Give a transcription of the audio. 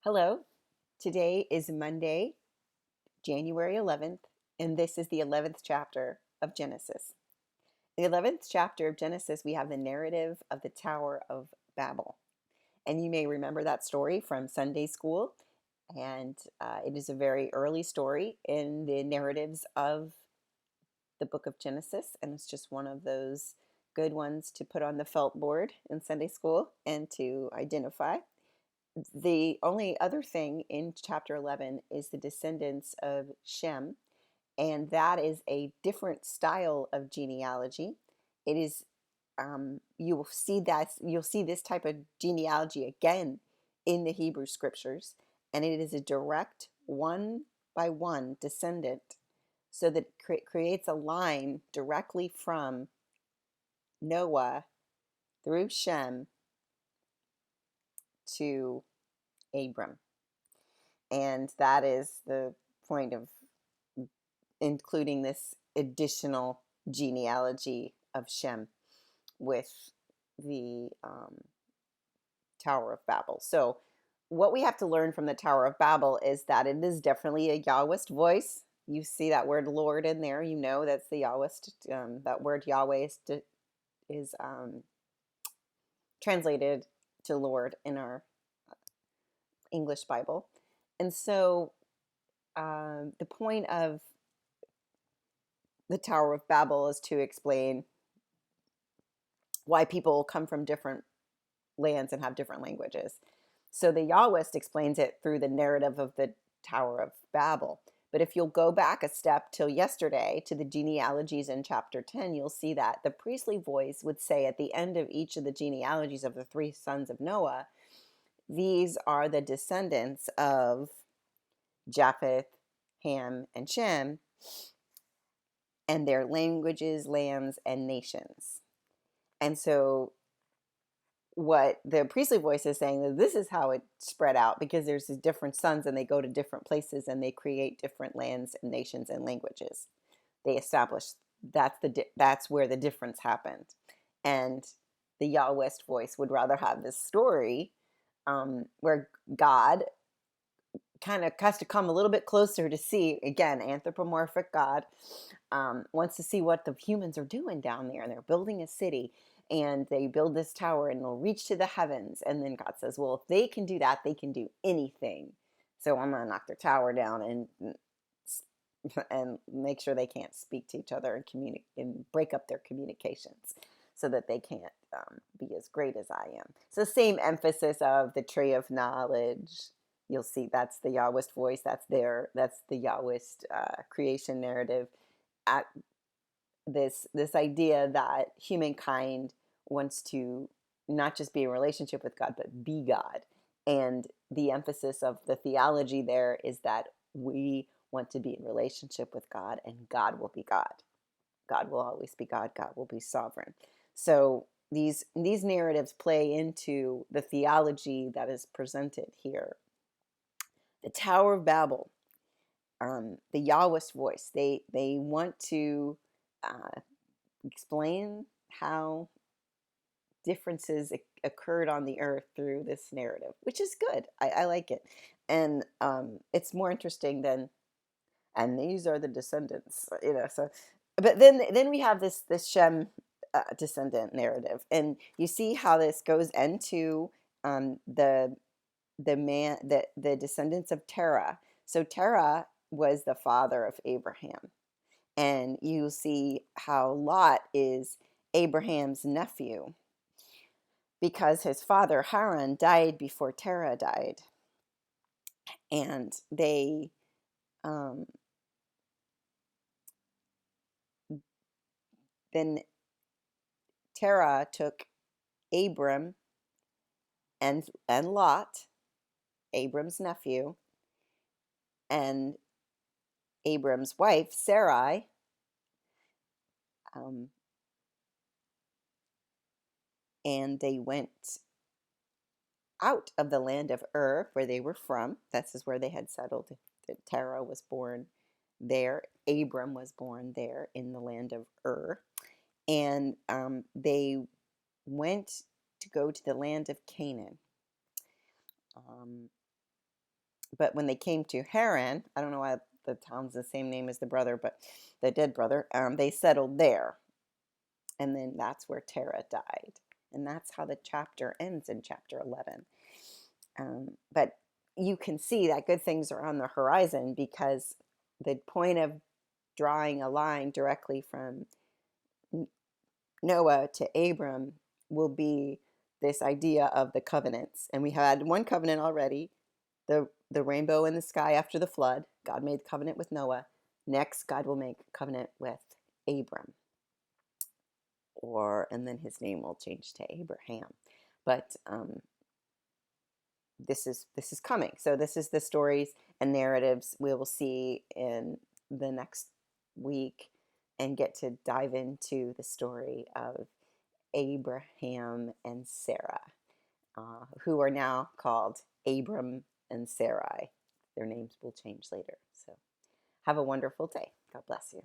Hello, today is Monday, January 11th, and this is the 11th chapter of Genesis. In the 11th chapter of Genesis, we have the narrative of the Tower of Babel. And you may remember that story from Sunday school. And it is a very early story in the narratives of the book of Genesis. And it's just one of those good ones to put on the felt board in Sunday school and to identify. The only other thing in chapter 11 is the descendants of Shem, and that is a different style of genealogy. It is you'll see this type of genealogy again in the Hebrew scriptures, and it is a direct one by one descendant, so that it creates a line directly from Noah through Shem to Abram. And that is the point of including this additional genealogy of Shem with the Tower of Babel. So, what we have to learn from the Tower of Babel is that it is definitely a Yahwist voice. You see that word Lord in there, you know that's the Yahwist. That word Yahweh is translated to Lord in our English Bible. And so, the point of the Tower of Babel is to explain why people come from different lands and have different languages. So the Yahwist explains it through the narrative of the Tower of Babel. But if you'll go back a step till yesterday to the genealogies in chapter 10, you'll see that the priestly voice would say at the end of each of the genealogies of the three sons of Noah, these are the descendants of Japheth, Ham, and Shem, and their languages, lands, and nations. And so what the priestly voice is saying is this is how it spread out, because there's these different sons and they go to different places and they create different lands and nations and languages. They establish that's where the difference happened. And the Yahwist voice would rather have this story where God kind of has to come a little bit closer to see, again, anthropomorphic God wants to see what the humans are doing down there. And they're building a city and they build this tower and they'll reach to the heavens. And then God says, well, if they can do that, they can do anything. So I'm going to knock their tower down and make sure they can't speak to each other and communicate and break up their communications so that they can't be as great as I am. So same emphasis of the tree of knowledge. You'll see that's the Yahwist voice. That's the Yahwist creation narrative. At this idea that humankind wants to not just be in relationship with God, but be God. And the emphasis of the theology there is that we want to be in relationship with God, and God will be God. God will always be God. God will be sovereign. So these narratives play into the theology that is presented here. The Tower of Babel, the Yahwist voice. They want to explain how differences occurred on the earth through this narrative, which is good. I like it, and it's more interesting than and these are the descendants, So, but then we have this Shem descendant narrative, and you see how this goes into the descendants of Terah. So Terah was the father of Abraham, and you see how Lot is Abraham's nephew because his father Haran died before Terah died, and they um, then Terah took Abram and Lot, Abram's nephew, and Abram's wife Sarai, um, and they went out of the land of Ur, where they were from. This is where they had settled. Terah was born there. Abram was born there in the land of Ur. And they went to go to the land of Canaan. Um, But when they came to Haran, I don't know why the town's the same name as the brother, but the dead brother, they settled there. And then that's where Terah died. And that's how the chapter ends in chapter 11. But you can see that good things are on the horizon, because the point of drawing a line directly from Noah to Abram will be this idea of the covenants. And we had one covenant already, the rainbow in the sky after the flood. God made covenant with Noah. Next, God will make covenant with Abram, and then his name will change to Abraham. But this is coming. So this is the stories and narratives we will see in the next week, and get to dive into the story of Abraham and Sarah, who are now called Abram and Sarai. Their names will change later. So have a wonderful day. God bless you.